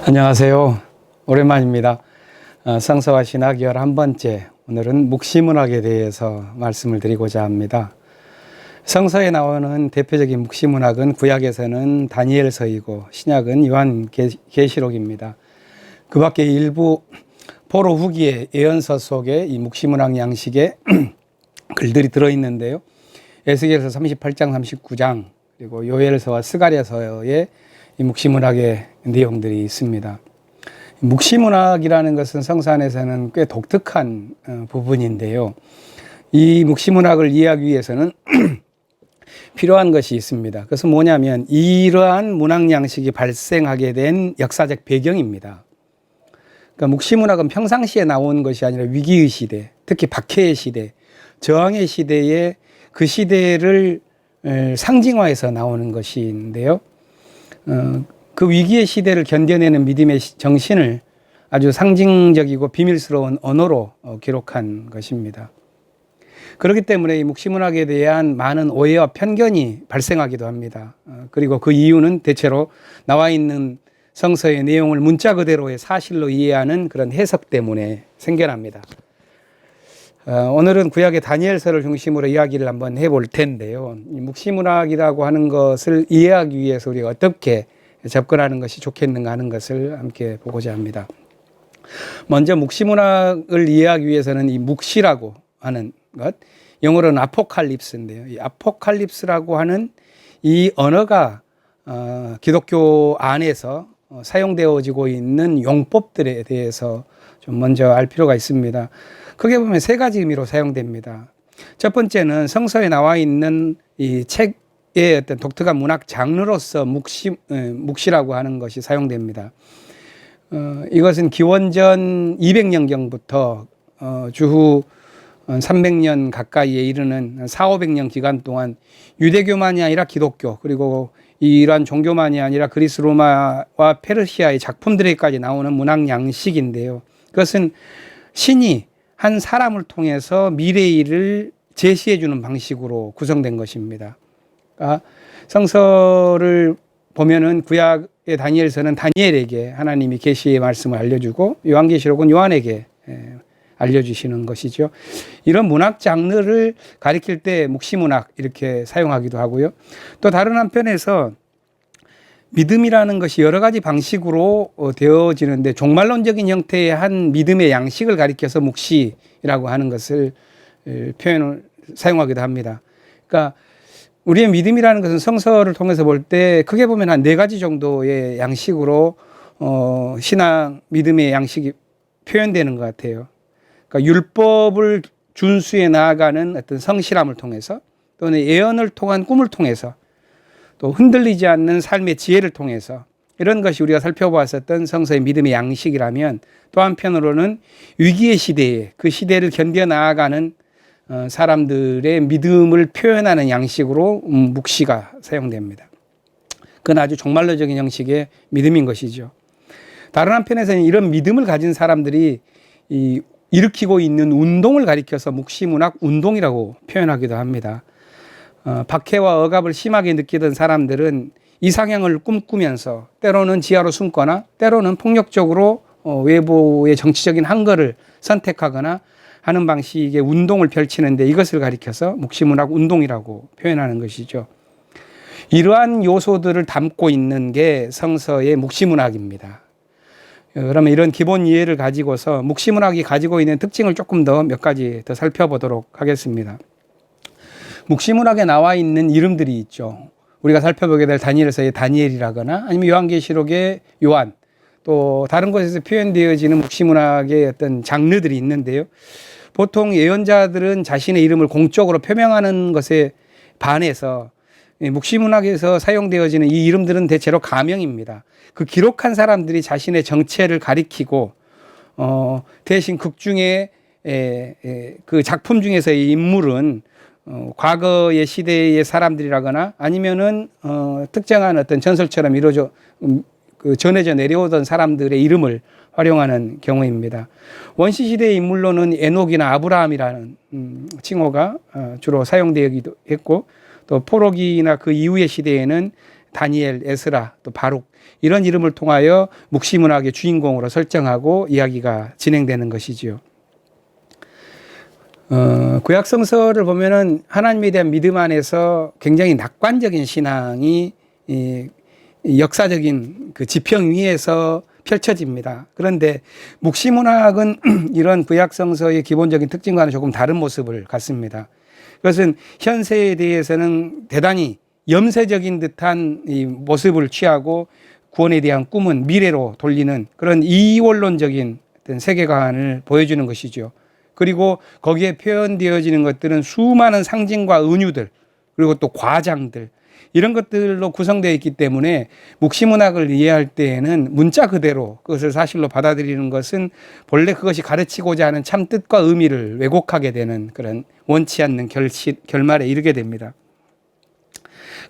안녕하세요. 오랜만입니다. 성서와 신학 11번째, 오늘은 묵시문학에 대해서 말씀을 드리고자 합니다. 성서에 나오는 대표적인 묵시문학은 구약에서는 다니엘서이고 신약은 요한계시록입니다. 그 밖에 일부 포로 후기의 예언서 속에 이 묵시문학 양식의 글들이 들어있는데요. 에스겔서 38장, 39장, 그리고 요엘서와 스가랴서에 이 묵시문학의 내용들이 있습니다. 묵시문학이라는 것은 성서 안에서는 꽤 독특한 부분인데요. 이 묵시문학을 이해하기 위해서는 필요한 것이 있습니다. 그것은 뭐냐면 이러한 문학 양식이 발생하게 된 역사적 배경입니다. 그러니까 묵시문학은 평상시에 나온 것이 아니라 위기의 시대, 특히 박해의 시대, 저항의 시대에 그 시대를 상징화해서 나오는 것인데요. 그 위기의 시대를 견뎌내는 믿음의 정신을 아주 상징적이고 비밀스러운 언어로 기록한 것입니다. 그렇기 때문에 이 묵시문학에 대한 많은 오해와 편견이 발생하기도 합니다. 그리고 그 이유는 대체로 나와 있는 성서의 내용을 문자 그대로의 사실로 이해하는 그런 해석 때문에 생겨납니다. 오늘은 구약의 다니엘서를 중심으로 이야기를 한번 해볼 텐데요. 이 묵시문학이라고 하는 것을 이해하기 위해서 우리가 어떻게 접근하는 것이 좋겠는가 하는 것을 함께 보고자 합니다. 먼저 묵시문학을 이해하기 위해서는 이 묵시라고 하는 것, 영어로는 아포칼립스인데요. 이 아포칼립스라고 하는 이 언어가 기독교 안에서 사용되어지고 있는 용법들에 대해서 좀 먼저 알 필요가 있습니다. 크게 보면 세 가지 의미로 사용됩니다. 첫 번째는 성서에 나와 있는 이 책의 어떤 독특한 문학 장르로서 묵시라고 하는 것이 사용됩니다. 이것은 기원전 200년경부터 주후 300년 가까이에 이르는 400~500년 기간 동안 유대교만이 아니라 기독교, 그리고 이러한 종교만이 아니라 그리스 로마와 페르시아의 작품들에까지 나오는 문학 양식인데요. 그것은 신이 한 사람을 통해서 미래의 일을 제시해 주는 방식으로 구성된 것입니다. 그러니까 성서를 보면은 구약의 다니엘서는 다니엘에게 하나님이 계시의 말씀을 알려주고 요한계시록은 요한에게 알려주시는 것이죠. 이런 문학 장르를 가리킬 때 묵시문학 이렇게 사용하기도 하고요. 또 다른 한편에서 믿음이라는 것이 여러 가지 방식으로 되어지는데 종말론적인 형태의 한 믿음의 양식을 가리켜서 묵시라고 하는 것을 표현을 사용하기도 합니다. 그러니까 우리의 믿음이라는 것은 성서를 통해서 볼 때 크게 보면 한 4가지 정도의 양식으로 신앙 믿음의 양식이 표현되는 것 같아요. 그러니까 율법을 준수해 나아가는 어떤 성실함을 통해서, 또는 예언을 통한 꿈을 통해서, 또 흔들리지 않는 삶의 지혜를 통해서, 이런 것이 우리가 살펴보았었던 성서의 믿음의 양식이라면, 또 한편으로는 위기의 시대에 그 시대를 견뎌 나아가는 사람들의 믿음을 표현하는 양식으로 묵시가 사용됩니다. 그건 아주 종말론적인 형식의 믿음인 것이죠. 다른 한편에서는 이런 믿음을 가진 사람들이 일으키고 있는 운동을 가리켜서 묵시문학 운동이라고 표현하기도 합니다. 박해와 억압을 심하게 느끼던 사람들은 이상향을 꿈꾸면서 때로는 지하로 숨거나 때로는 폭력적으로 외부의 정치적인 한거를 선택하거나 하는 방식의 운동을 펼치는데, 이것을 가리켜서 묵시문학 운동이라고 표현하는 것이죠. 이러한 요소들을 담고 있는 게 성서의 묵시문학입니다. 그러면 이런 기본 이해를 가지고서 묵시문학이 가지고 있는 특징을 조금 더 몇 가지 더 살펴보도록 하겠습니다. 묵시문학에 나와 있는 이름들이 있죠. 우리가 살펴보게 될 다니엘서의 다니엘이라거나 아니면 요한계시록의 요한, 또 다른 곳에서 표현되어지는 묵시문학의 어떤 장르들이 있는데요. 보통 예언자들은 자신의 이름을 공적으로 표명하는 것에 반해서 묵시문학에서 사용되어지는 이 이름들은 대체로 가명입니다. 그 기록한 사람들이 자신의 정체를 가리키고 대신 극 중에 그 작품 중에서의 인물은 과거의 시대의 사람들이라거나 아니면은 특정한 어떤 전설처럼 이루어져 전해져 내려오던 사람들의 이름을 활용하는 경우입니다. 원시 시대의 인물로는 에녹이나 아브라함이라는 칭호가 주로 사용되기도 했고, 또 포로기나 그 이후의 시대에는 다니엘, 에스라, 또 바룩 이런 이름을 통하여 묵시문학의 주인공으로 설정하고 이야기가 진행되는 것이지요. 구약 성서를 보면은 하나님에 대한 믿음 안에서 굉장히 낙관적인 신앙이 이 역사적인 그 지평 위에서 펼쳐집니다. 그런데 묵시문학은 이런 구약 성서의 기본적인 특징과는 조금 다른 모습을 갖습니다. 그것은 현세에 대해서는 대단히 염세적인 듯한 이 모습을 취하고 구원에 대한 꿈은 미래로 돌리는 그런 이원론적인 어떤 세계관을 보여주는 것이죠. 그리고 거기에 표현되어지는 것들은 수많은 상징과 은유들 그리고 또 과장들 이런 것들로 구성되어 있기 때문에 묵시문학을 이해할 때에는 문자 그대로 그것을 사실로 받아들이는 것은 본래 그것이 가르치고자 하는 참 뜻과 의미를 왜곡하게 되는 그런 원치 않는 결말에 이르게 됩니다.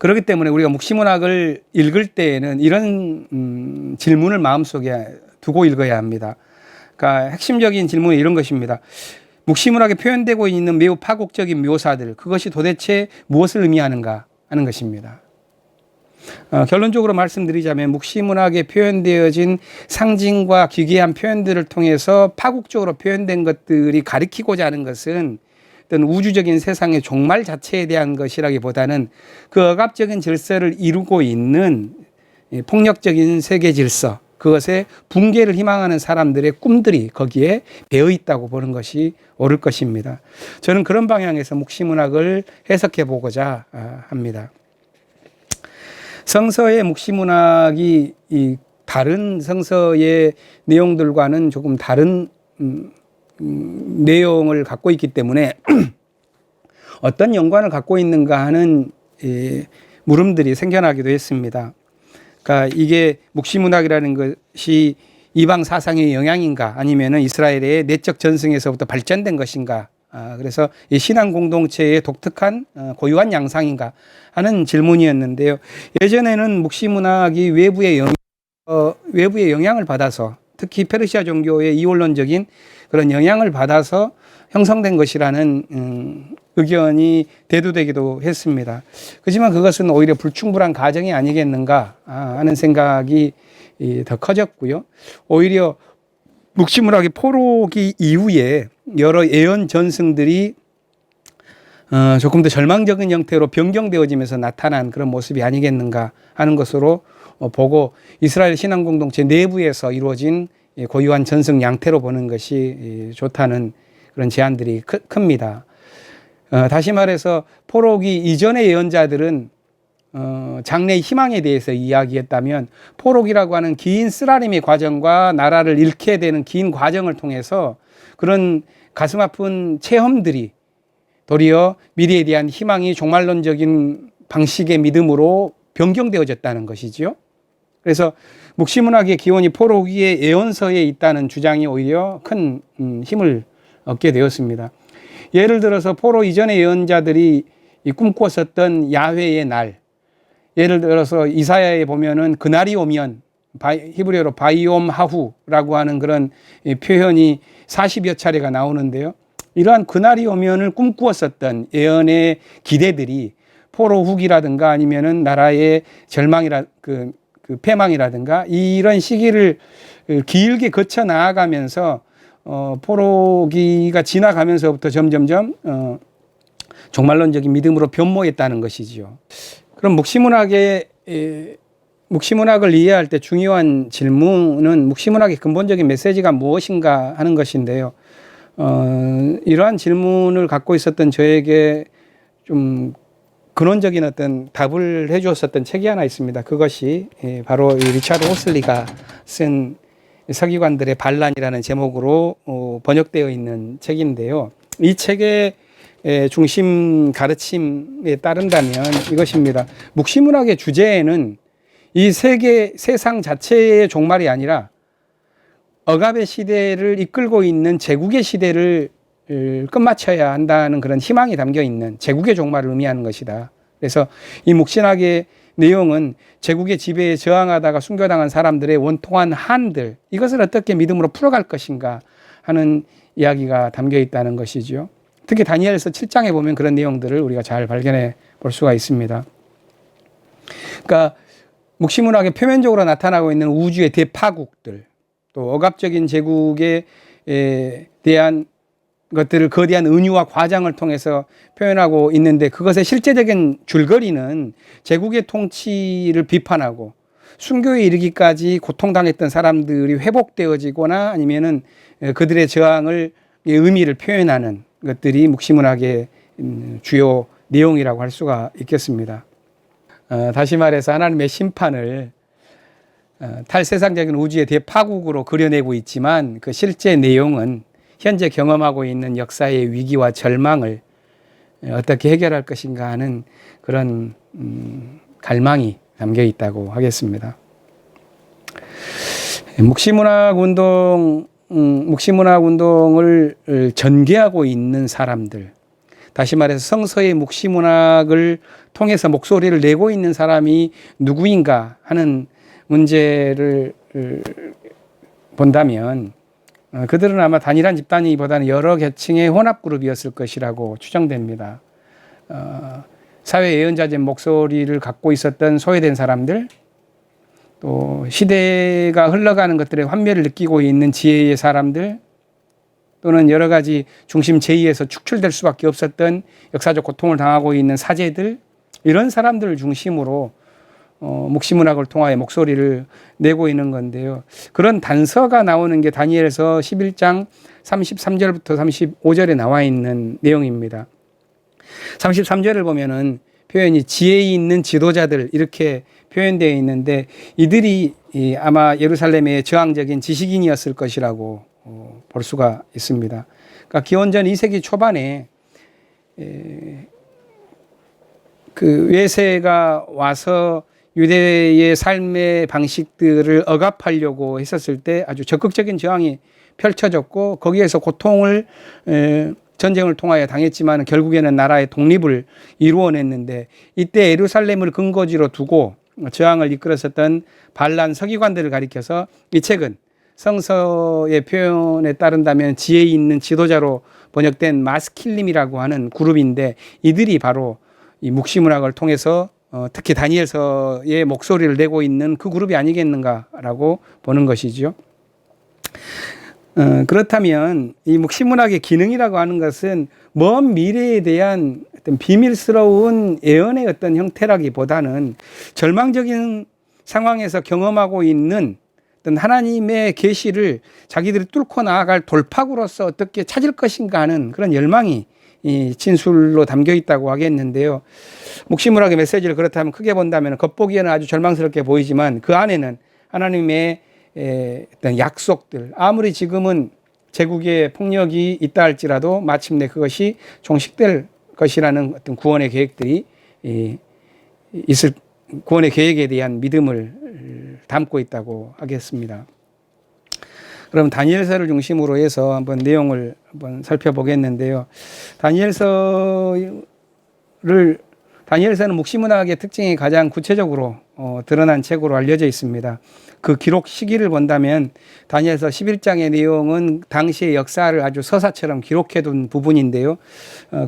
그렇기 때문에 우리가 묵시문학을 읽을 때에는 이런 질문을 마음속에 두고 읽어야 합니다. 그러니까 핵심적인 질문은 이런 것입니다. 묵시문학에 표현되고 있는 매우 파국적인 묘사들 그것이 도대체 무엇을 의미하는가 하는 것입니다. 결론적으로 말씀드리자면 묵시문학에 표현되어진 상징과 기괴한 표현들을 통해서 파국적으로 표현된 것들이 가리키고자 하는 것은 어떤 우주적인 세상의 종말 자체에 대한 것이라기보다는 그 억압적인 질서를 이루고 있는 폭력적인 세계 질서 그것의 붕괴를 희망하는 사람들의 꿈들이 거기에 배어 있다고 보는 것이 옳을 것입니다. 저는 그런 방향에서 묵시문학을 해석해 보고자 합니다. 성서의 묵시문학이 이 다른 성서의 내용들과는 조금 다른 내용을 갖고 있기 때문에 어떤 연관을 갖고 있는가 하는 물음들이 생겨나기도 했습니다. 그러니까 이게 묵시문학이라는 것이 이방 사상의 영향인가 아니면은 이스라엘의 내적 전승에서부터 발전된 것인가 그래서 이 신앙 공동체의 독특한 고유한 양상인가 하는 질문이었는데요. 예전에는 묵시문학이 외부의 영향을 받아서 특히 페르시아 종교의 이원론적인 그런 영향을 받아서 형성된 것이라는 의견이 대두되기도 했습니다. 그렇지만 그것은 오히려 불충분한 가정이 아니겠는가 하는 생각이 더 커졌고요. 오히려 묵시문학의 포로기 이후에 여러 예언 전승들이 조금 더 절망적인 형태로 변경되어지면서 나타난 그런 모습이 아니겠는가 하는 것으로 보고 이스라엘 신앙 공동체 내부에서 이루어진 고유한 전승 양태로 보는 것이 좋다는 그런 제안들이 큽니다. 다시 말해서 포로기 이전의 예언자들은 장래의 희망에 대해서 이야기했다면 포로기라고 하는 긴 쓰라림의 과정과 나라를 잃게 되는 긴 과정을 통해서 그런 가슴 아픈 체험들이 도리어 미래에 대한 희망이 종말론적인 방식의 믿음으로 변경되어졌다는 것이죠. 그래서 묵시문학의 기원이 포로기의 예언서에 있다는 주장이 오히려 큰 힘을 얻게 되었습니다. 예를 들어서 포로 이전의 예언자들이 꿈꾸었었던 야훼의 날, 예를 들어서 이사야에 보면은 그날이 오면 히브리어로 바이옴 하후라고 하는 그런 표현이 40여 차례가 나오는데요. 이러한 그날이 오면을 꿈꾸었었던 예언의 기대들이 포로 후기라든가 아니면은 나라의 그 패망이라든가 이런 시기를 길게 거쳐 나아가면서 포로기가 지나가면서부터 점점점 종말론적인 믿음으로 변모했다는 것이지요. 그럼 묵시문학을 이해할 때 중요한 질문은 묵시문학의 근본적인 메시지가 무엇인가 하는 것인데요. 이러한 질문을 갖고 있었던 저에게 좀 근원적인 어떤 답을 해주었었던 책이 하나 있습니다. 그것이 바로 리차드 호슬리가 쓴 서기관들의 반란이라는 제목으로 번역되어 있는 책인데요. 이 책의 중심 가르침에 따른다면 이것입니다. 묵시문학의 주제에는 이 세상 자체의 종말이 아니라 억압의 시대를 이끌고 있는 제국의 시대를 끝마쳐야 한다는 그런 희망이 담겨 있는 제국의 종말을 의미하는 것이다. 그래서 이 묵시문학의 내용은 제국의 지배에 저항하다가 순교당한 사람들의 원통한 한들 이것을 어떻게 믿음으로 풀어갈 것인가 하는 이야기가 담겨 있다는 것이죠. 특히 다니엘서 7장에 보면 그런 내용들을 우리가 잘 발견해 볼 수가 있습니다. 그러니까 묵시문학에 표면적으로 나타나고 있는 우주의 대파국들, 또 억압적인 제국에 대한 것들을 거대한 은유와 과장을 통해서 표현하고 있는데, 그것의 실제적인 줄거리는 제국의 통치를 비판하고 순교에 이르기까지 고통당했던 사람들이 회복되어지거나 아니면은 그들의 저항을 의미를 표현하는 것들이 묵시문학의 주요 내용이라고 할 수가 있겠습니다. 다시 말해서 하나님의 심판을 탈세상적인 우주의 대파국으로 그려내고 있지만, 그 실제 내용은 현재 경험하고 있는 역사의 위기와 절망을 어떻게 해결할 것인가 하는 그런 갈망이 담겨 있다고 하겠습니다. 묵시문학 운동을 전개하고 있는 사람들, 다시 말해서 성서의 묵시문학을 통해서 목소리를 내고 있는 사람이 누구인가 하는 문제를 본다면, 그들은 아마 단일한 집단이보다는 여러 계층의 혼합그룹이었을 것이라고 추정됩니다. 사회 예언자적 목소리를 갖고 있었던 소외된 사람들, 또 시대가 흘러가는 것들의 환멸을 느끼고 있는 지혜의 사람들, 또는 여러 가지 중심 제2에서 축출될 수밖에 없었던 역사적 고통을 당하고 있는 사제들, 이런 사람들을 중심으로 묵시문학을 통하여 목소리를 내고 있는 건데요. 그런 단서가 나오는 게 다니엘서 11장 33절부터 35절에 나와 있는 내용입니다. 33절을 보면은 표현이 지혜 있는 지도자들 이렇게 표현되어 있는데, 이들이 아마 예루살렘의 저항적인 지식인이었을 것이라고 볼 수가 있습니다. 그러니까 기원전 2세기 초반에 그 외세가 와서 유대의 삶의 방식들을 억압하려고 했었을 때 아주 적극적인 저항이 펼쳐졌고, 거기에서 고통을 전쟁을 통하여 당했지만 결국에는 나라의 독립을 이루어냈는데, 이때 예루살렘을 근거지로 두고 저항을 이끌었었던 반란 서기관들을 가리켜서 이 책은 성서의 표현에 따른다면 지혜 있는 지도자로 번역된 마스킬림이라고 하는 그룹인데, 이들이 바로 이 묵시문학을 통해서 특히 다니엘서의 목소리를 내고 있는 그 그룹이 아니겠는가라고 보는 것이죠. 그렇다면 이 묵시문학의 기능이라고 하는 것은 먼 미래에 대한 어떤 비밀스러운 예언의 어떤 형태라기보다는 절망적인 상황에서 경험하고 있는 어떤 하나님의 계시를 자기들이 뚫고 나아갈 돌파구로서 어떻게 찾을 것인가 하는 그런 열망이 이 진술로 담겨 있다고 하겠는데요. 묵시문학의 메시지를 그렇다면 크게 본다면 겉보기에는 아주 절망스럽게 보이지만 그 안에는 하나님의 어떤 약속들, 아무리 지금은 제국의 폭력이 있다 할지라도 마침내 그것이 종식될 것이라는 어떤 구원의 계획들이 있을, 구원의 계획에 대한 믿음을 담고 있다고 하겠습니다. 그럼 다니엘서를 중심으로 해서 한번 내용을 한번 살펴보겠는데요. 다니엘서는 묵시문학의 특징이 가장 구체적으로 드러난 책으로 알려져 있습니다. 그 기록 시기를 본다면 다니엘서 11장의 내용은 당시의 역사를 아주 서사처럼 기록해둔 부분인데요.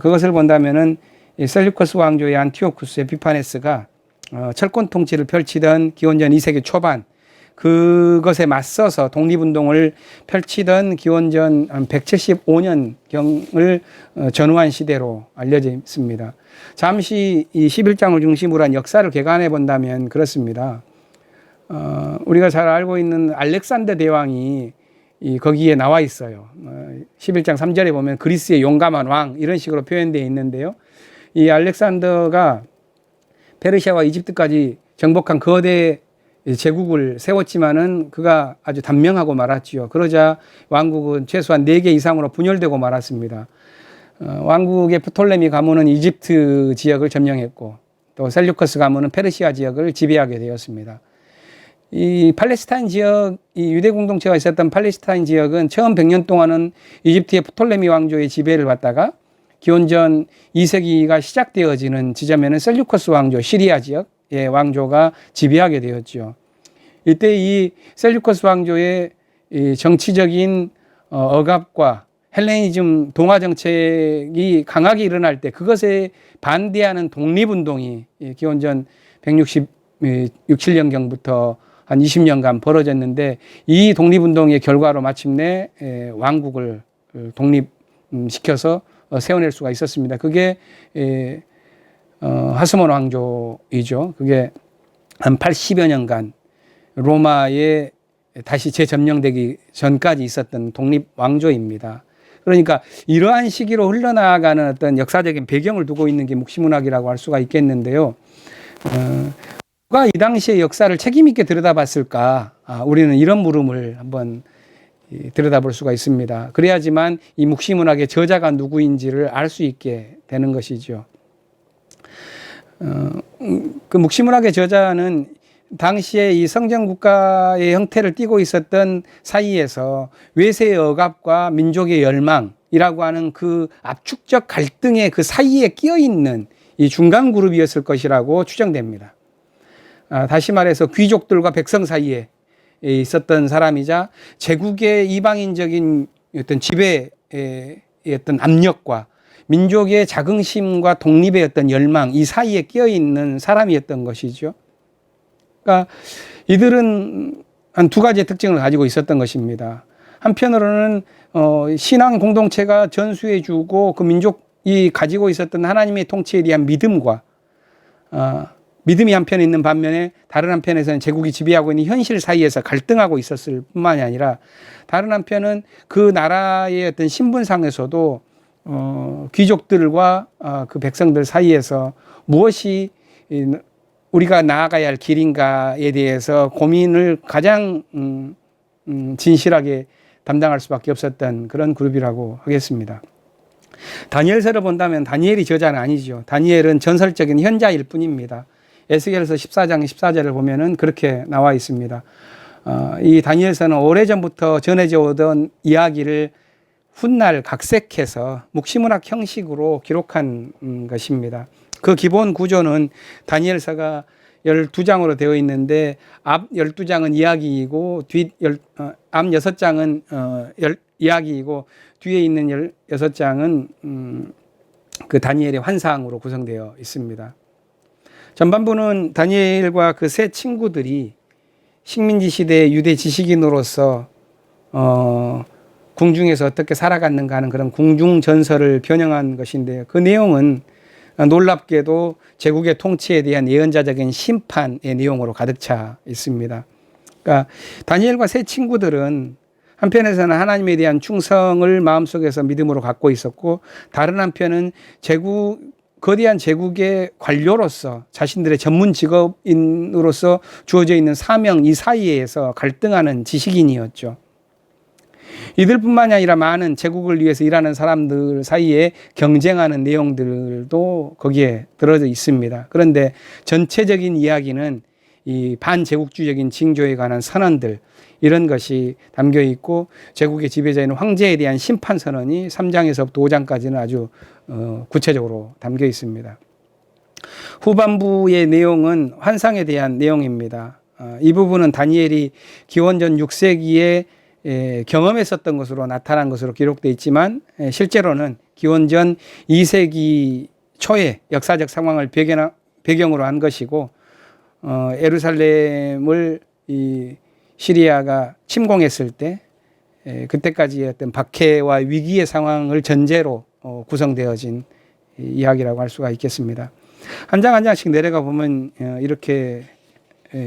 그것을 본다면은 셀류커스 왕조의 안티오쿠스 에피파네스가 철권 통치를 펼치던 기원전 2세기 초반, 그것에 맞서서 독립운동을 펼치던 기원전 175년경을 전후한 시대로 알려져 있습니다. 잠시 이 11장을 중심으로 한 역사를 개관해 본다면 그렇습니다. 우리가 잘 알고 있는 알렉산더 대왕이 거기에 나와 있어요. 11장 3절에 보면 그리스의 용감한 왕 이런 식으로 표현되어 있는데요. 이 알렉산더가 페르시아와 이집트까지 정복한 거대 제국을 세웠지만은 그가 아주 단명하고 말았지요. 그러자 왕국은 최소한 4개 이상으로 분열되고 말았습니다. 왕국의 프톨레미 가문은 이집트 지역을 점령했고, 또 셀류커스 가문은 페르시아 지역을 지배하게 되었습니다. 이 팔레스타인 지역, 이 유대 공동체가 있었던 팔레스타인 지역은 처음 100년 동안은 이집트의 프톨레미 왕조의 지배를 받다가 기원전 2세기가 시작되어지는 지점에는 셀류커스 왕조, 시리아 지역의 왕조가 지배하게 되었죠. 이때 이 셀류커스 왕조의 이 정치적인 억압과 헬레니즘 동화 정책이 강하게 일어날 때 그것에 반대하는 독립운동이 기원전 160 6, 7년경부터 한 20년간 벌어졌는데 이 독립운동의 결과로 마침내 왕국을 독립시켜서 세워낼 수가 있었습니다. 그게 하스몬 왕조이죠. 그게 한 80여 년간 로마에 다시 재점령되기 전까지 있었던 독립 왕조입니다. 그러니까 이러한 시기로 흘러나가는 어떤 역사적인 배경을 두고 있는 게 묵시문학이라고 할 수가 있겠는데요. 누가 이 당시의 역사를 책임 있게 들여다봤을까? 우리는 이런 물음을 한번 들여다볼 수가 있습니다. 그래야지만 이 묵시문학의 저자가 누구인지를 알 수 있게 되는 것이죠. 그 묵시문학의 저자는 당시에 이 성전국가의 형태를 띠고 있었던 사이에서 외세의 억압과 민족의 열망이라고 하는 그 압축적 갈등의 그 사이에 끼어 있는 이 중간 그룹이었을 것이라고 추정됩니다. 다시 말해서 귀족들과 백성 사이에 있었던 사람이자 제국의 이방인적인 어떤 지배의 어떤 압력과 민족의 자긍심과 독립의 어떤 열망, 이 사이에 끼어 있는 사람이었던 것이죠. 그러니까 이들은 한 두 가지의 특징을 가지고 있었던 것입니다. 한편으로는 신앙 공동체가 전수해주고 그 민족이 가지고 있었던 하나님의 통치에 대한 믿음과 믿음이 한편에 있는 반면에 다른 한편에서는 제국이 지배하고 있는 현실 사이에서 갈등하고 있었을 뿐만이 아니라 다른 한편은 그 나라의 어떤 신분상에서도 귀족들과 그 백성들 사이에서 무엇이 우리가 나아가야 할 길인가에 대해서 고민을 가장 진실하게 담당할 수밖에 없었던 그런 그룹이라고 하겠습니다. 다니엘서를 본다면 다니엘이 저자는 아니죠. 다니엘은 전설적인 현자일 뿐입니다. 에스겔서 14장 14절을 보면은 그렇게 나와 있습니다. 이 다니엘서는 오래전부터 전해져 오던 이야기를 훗날 각색해서 묵시문학 형식으로 기록한 것입니다. 그 기본 구조는 다니엘서가 12장으로 되어 있는데 앞 12장은 이야기이고 앞 6장은 이야기이고 뒤에 있는 16장은 그 다니엘의 환상으로 구성되어 있습니다. 전반부는 다니엘과 그 세 친구들이 식민지 시대의 유대 지식인으로서 궁중에서 어떻게 살아갔는가 하는 그런 궁중 전설을 변형한 것인데요. 그 내용은 놀랍게도 제국의 통치에 대한 예언자적인 심판의 내용으로 가득 차 있습니다. 그러니까 다니엘과 세 친구들은 한편에서는 하나님에 대한 충성을 마음속에서 믿음으로 갖고 있었고 다른 한편은 거대한 제국의 관료로서 자신들의 전문 직업인으로서 주어져 있는 사명 이 사이에서 갈등하는 지식인이었죠. 이들뿐만이 아니라 많은 제국을 위해서 일하는 사람들 사이에 경쟁하는 내용들도 거기에 들어져 있습니다. 그런데 전체적인 이야기는 이 반제국주의적인 징조에 관한 선언들 이런 것이 담겨 있고 제국의 지배자인 황제에 대한 심판 선언이 3장에서부터 5장까지는 아주 구체적으로 담겨 있습니다. 후반부의 내용은 환상에 대한 내용입니다. 이 부분은 다니엘이 기원전 6세기에 경험했었던 것으로 나타난 것으로 기록되어 있지만 실제로는 기원전 2세기 초의 역사적 상황을 배경으로 한 것이고 예루살렘을 이 시리아가 침공했을 때 그때까지의 어떤 박해와 위기의 상황을 전제로 구성되어진 이야기라고 할 수가 있겠습니다. 한 장 한 장씩 내려가 보면 이렇게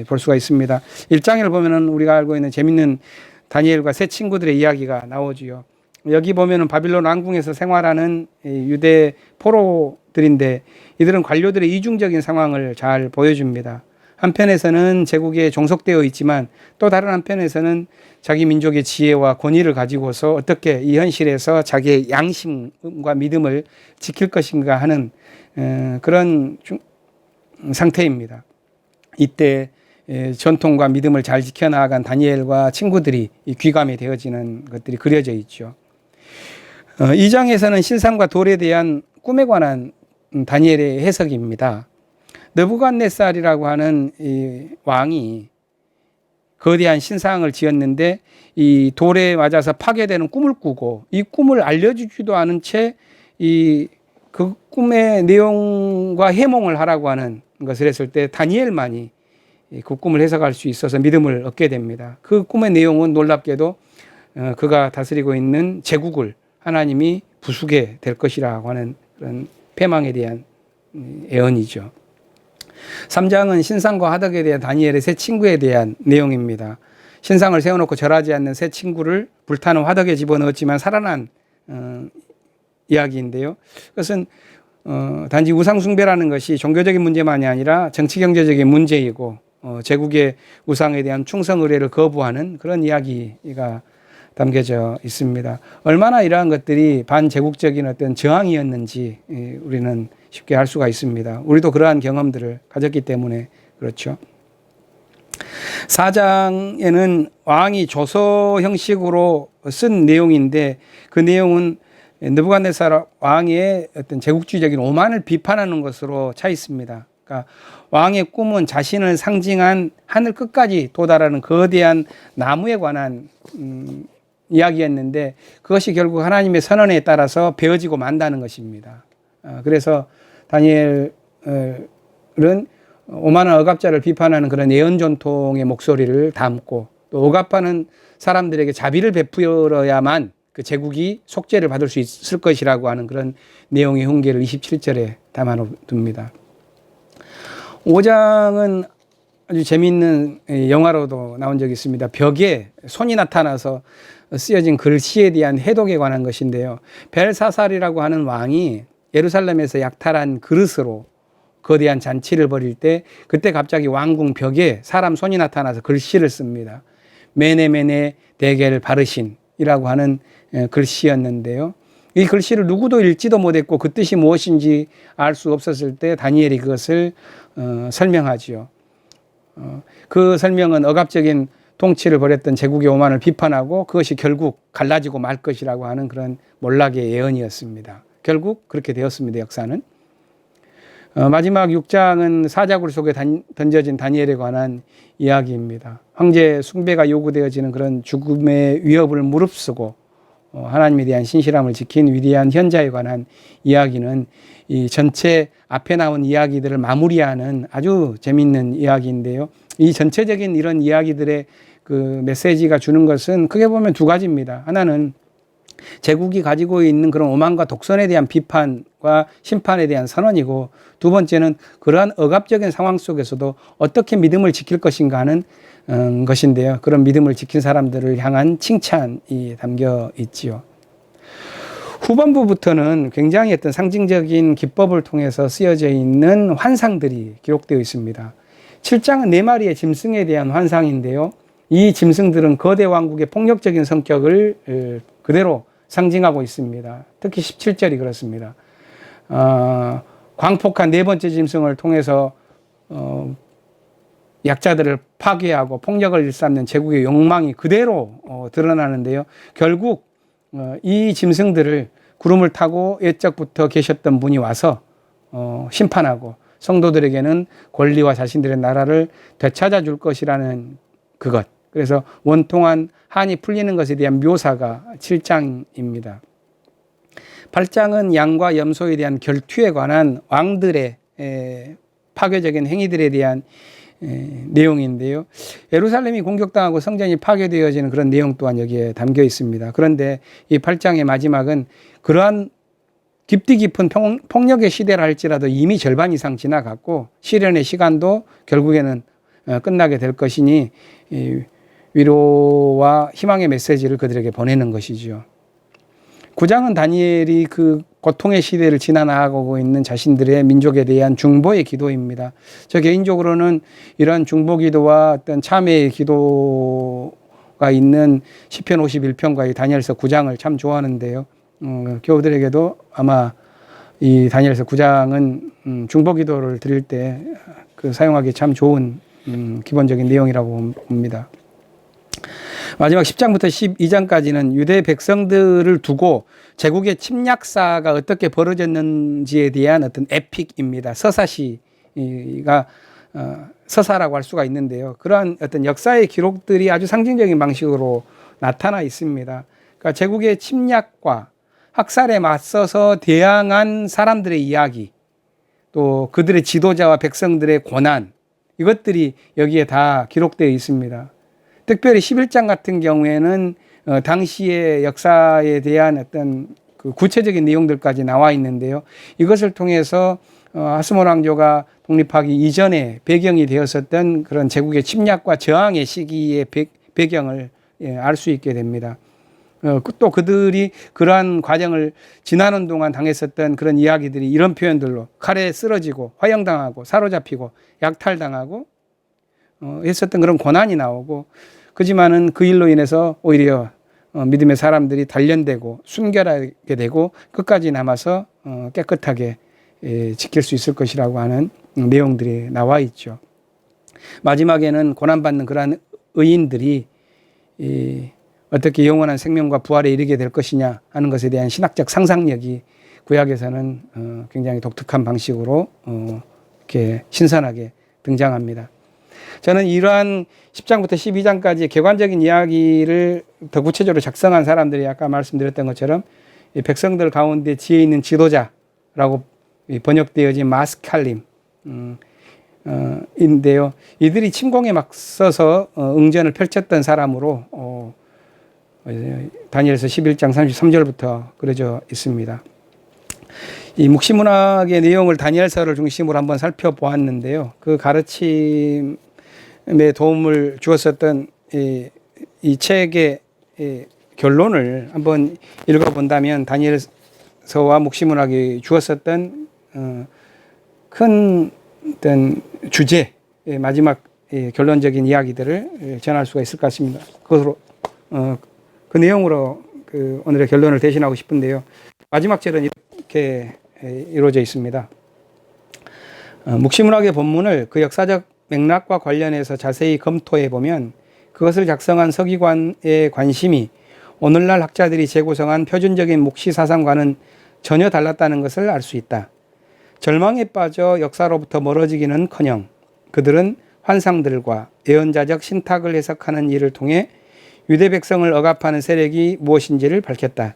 볼 수가 있습니다. 1장을 보면은 우리가 알고 있는 재밌는 다니엘과 세 친구들의 이야기가 나오지요. 여기 보면은 바빌론 왕궁에서 생활하는 유대 포로들인데 이들은 관료들의 이중적인 상황을 잘 보여줍니다. 한편에서는 제국에 종속되어 있지만 또 다른 한편에서는 자기 민족의 지혜와 권위를 가지고서 어떻게 이 현실에서 자기의 양심과 믿음을 지킬 것인가 하는 그런 상태입니다. 이때 전통과 믿음을 잘 지켜나간 다니엘과 친구들이 귀감이 되어지는 것들이 그려져 있죠. 2장에서는 신상과 돌에 대한 꿈에 관한 다니엘의 해석입니다. 느부갓네살이라고 하는 이 왕이 거대한 신상을 지었는데 이 돌에 맞아서 파괴되는 꿈을 꾸고 이 꿈을 알려주지도 않은 채 그 꿈의 내용과 해몽을 하라고 하는 것을 했을 때 다니엘만이 그 꿈을 해석할 수 있어서 믿음을 얻게 됩니다. 그 꿈의 내용은 놀랍게도 그가 다스리고 있는 제국을 하나님이 부수게 될 것이라고 하는 그런 패망에 대한 예언이죠. 3장은 신상과 화덕에 대한 다니엘의 세 친구에 대한 내용입니다. 신상을 세워놓고 절하지 않는 세 친구를 불타는 화덕에 집어넣었지만 살아난 이야기인데요. 그것은 단지 우상숭배라는 것이 종교적인 문제만이 아니라 정치경제적인 문제이고 제국의 우상에 대한 충성 의례를 거부하는 그런 이야기가 담겨져 있습니다. 얼마나 이러한 것들이 반제국적인 어떤 저항이었는지 우리는 쉽게 알 수가 있습니다. 우리도 그러한 경험들을 가졌기 때문에 그렇죠. 4장에는 왕이 조서 형식으로 쓴 내용인데 그 내용은 느부갓네살 왕의 어떤 제국주의적인 오만을 비판하는 것으로 차 있습니다. 그러니까 왕의 꿈은 자신을 상징한 하늘 끝까지 도달하는 거대한 나무에 관한 이야기였는데 그것이 결국 하나님의 선언에 따라서 베어지고 만다는 것입니다. 그래서 다니엘은 오만한 억압자를 비판하는 그런 예언 전통의 목소리를 담고 또 억압하는 사람들에게 자비를 베풀어야만 그 제국이 속죄를 받을 수 있을 것이라고 하는 그런 내용의 훈계를 27절에 담아둡니다. 5장은 아주 재미있는 영화로도 나온 적이 있습니다. 벽에 손이 나타나서 쓰여진 글씨에 대한 해독에 관한 것인데요. 벨사살이라고 하는 왕이 예루살렘에서 약탈한 그릇으로 거대한 잔치를 벌일 때 그때 갑자기 왕궁 벽에 사람 손이 나타나서 글씨를 씁니다. 메네메네 대겔 바르신이라고 하는 글씨였는데요. 이 글씨를 누구도 읽지도 못했고 그 뜻이 무엇인지 알 수 없었을 때 다니엘이 그것을 설명하지요. 그 설명은 억압적인 통치를 벌였던 제국의 오만을 비판하고 그것이 결국 갈라지고 말 것이라고 하는 그런 몰락의 예언이었습니다. 결국 그렇게 되었습니다. 역사는. 마지막 6장은 사자굴 속에 던져진 다니엘에 관한 이야기입니다. 황제 숭배가 요구되어지는 그런 죽음의 위협을 무릅쓰고 하나님에 대한 신실함을 지킨 위대한 현자에 관한 이야기는 이 전체 앞에 나온 이야기들을 마무리하는 아주 재미있는 이야기인데요. 이 전체적인 이런 이야기들의 그 메시지가 주는 것은 크게 보면 두 가지입니다. 하나는 제국이 가지고 있는 그런 오만과 독선에 대한 비판과 심판에 대한 선언이고 두 번째는 그러한 억압적인 상황 속에서도 어떻게 믿음을 지킬 것인가 하는 것인데요. 그런 믿음을 지킨 사람들을 향한 칭찬이 담겨 있지요. 후반부부터는 굉장히 어떤 상징적인 기법을 통해서 쓰여져 있는 환상들이 기록되어 있습니다. 7장은 4마리의 짐승에 대한 환상인데요. 이 짐승들은 거대 왕국의 폭력적인 성격을 그대로 상징하고 있습니다. 특히 17절이 그렇습니다. 광폭한 4번째 짐승을 통해서 약자들을 파괴하고 폭력을 일삼는 제국의 욕망이 그대로 드러나는데요. 결국 이 짐승들을 구름을 타고 옛적부터 계셨던 분이 와서 심판하고 성도들에게는 권리와 자신들의 나라를 되찾아 줄 것이라는 그것. 그래서 원통한 한이 풀리는 것에 대한 묘사가 7장입니다. 8장은 양과 염소에 대한 결투에 관한 왕들의 파괴적인 행위들에 대한 내용인데요. 예루살렘이 공격당하고 성전이 파괴되어지는 그런 내용 또한 여기에 담겨 있습니다. 그런데 이 8장의 마지막은 그러한 깊디 깊은 폭력의 시대라 할지라도 이미 절반 이상 지나갔고 시련의 시간도 결국에는 끝나게 될 것이니 위로와 희망의 메시지를 그들에게 보내는 것이죠. 9장은 다니엘이 그 고통의 시대를 지나나가고 있는 자신들의 민족에 대한 중보의 기도입니다. 저 개인적으로는 이런 중보 기도와 어떤 참회의 기도가 있는 시편 51편과 이 다니엘서 9장을 참 좋아하는데요. 교우들에게도 아마 이 다니엘서 9장은 중보 기도를 드릴 때 그 사용하기 참 좋은 기본적인 내용이라고 봅니다. 마지막 10장부터 12장까지는 유대 백성들을 두고 제국의 침략사가 어떻게 벌어졌는지에 대한 어떤 에픽입니다. 서사시가 서사라고 할 수가 있는데요. 그러한 어떤 역사의 기록들이 아주 상징적인 방식으로 나타나 있습니다. 그러니까 제국의 침략과 학살에 맞서서 대항한 사람들의 이야기, 또 그들의 지도자와 백성들의 고난, 이것들이 여기에 다 기록되어 있습니다. 특별히 11장 같은 경우에는 당시의 역사에 대한 어떤 그 구체적인 내용들까지 나와 있는데요. 이것을 통해서 하스몬 왕조가 독립하기 이전에 배경이 되었었던 그런 제국의 침략과 저항의 시기의 배경을 알 수 있게 됩니다. 또 그들이 그러한 과정을 지나는 동안 당했었던 그런 이야기들이 이런 표현들로 칼에 쓰러지고 화형당하고 사로잡히고 약탈당하고 했었던 그런 고난이 나오고, 그지만은 그 일로 인해서 오히려 믿음의 사람들이 단련되고 순결하게 되고 끝까지 남아서 깨끗하게 지킬 수 있을 것이라고 하는 내용들이 나와 있죠. 마지막에는 고난받는 그러한 의인들이 어떻게 영원한 생명과 부활에 이르게 될 것이냐 하는 것에 대한 신학적 상상력이 구약에서는 굉장히 독특한 방식으로 이렇게 신선하게 등장합니다. 저는 이러한 10장부터 12장까지 객관적인 이야기를 더 구체적으로 작성한 사람들이 아까 말씀드렸던 것처럼 백성들 가운데 지혜 있는 지도자라고 번역되어진 마스칼림 인데요. 이들이 침공에 맞서서 응전을 펼쳤던 사람으로 다니엘서 11장 33절부터 그려져 있습니다. 이 묵시문학의 내용을 다니엘서를 중심으로 한번 살펴보았는데요. 그 가르침에 도움을 주었었던 이 책의 결론을 한번 읽어본다면, 다니엘서와 묵시문학이 주었었던 큰 어떤 주제, 마지막 결론적인 이야기들을 전할 수가 있을 것 같습니다. 그것으로 그 내용으로 오늘의 결론을 대신하고 싶은데요. 마지막 절은 이렇게 이루어져 있습니다. 묵시문학의 본문을 그 역사적 맥락과 관련해서 자세히 검토해 보면 그것을 작성한 서기관의 관심이 오늘날 학자들이 재구성한 표준적인 묵시 사상과는 전혀 달랐다는 것을 알 수 있다. 절망에 빠져 역사로부터 멀어지기는커녕 그들은 환상들과 예언자적 신탁을 해석하는 일을 통해 유대 백성을 억압하는 세력이 무엇인지를 밝혔다.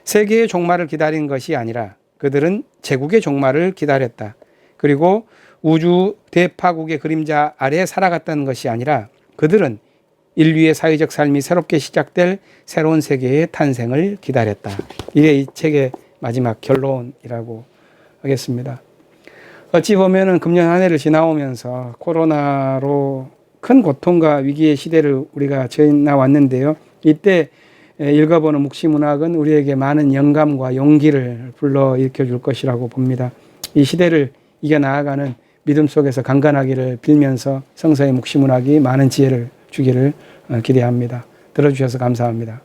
세계의 종말을 기다린 것이 아니라 그들은 제국의 종말을 기다렸다. 그리고 우주 대파국의 그림자 아래 살아갔다는 것이 아니라 그들은 인류의 사회적 삶이 새롭게 시작될 새로운 세계의 탄생을 기다렸다. 이게 이 책의 마지막 결론이라고 하겠습니다. 어찌 보면은 금년 한 해를 지나오면서 코로나로 큰 고통과 위기의 시대를 우리가 지나왔는데요. 이때 읽어보는 묵시문학은 우리에게 많은 영감과 용기를 불러일으켜 줄 것이라고 봅니다. 이 시대를 이겨나가는 믿음 속에서 강건하기를 빌면서 성서의 묵시문학이 많은 지혜를 주기를 기대합니다. 들어주셔서 감사합니다.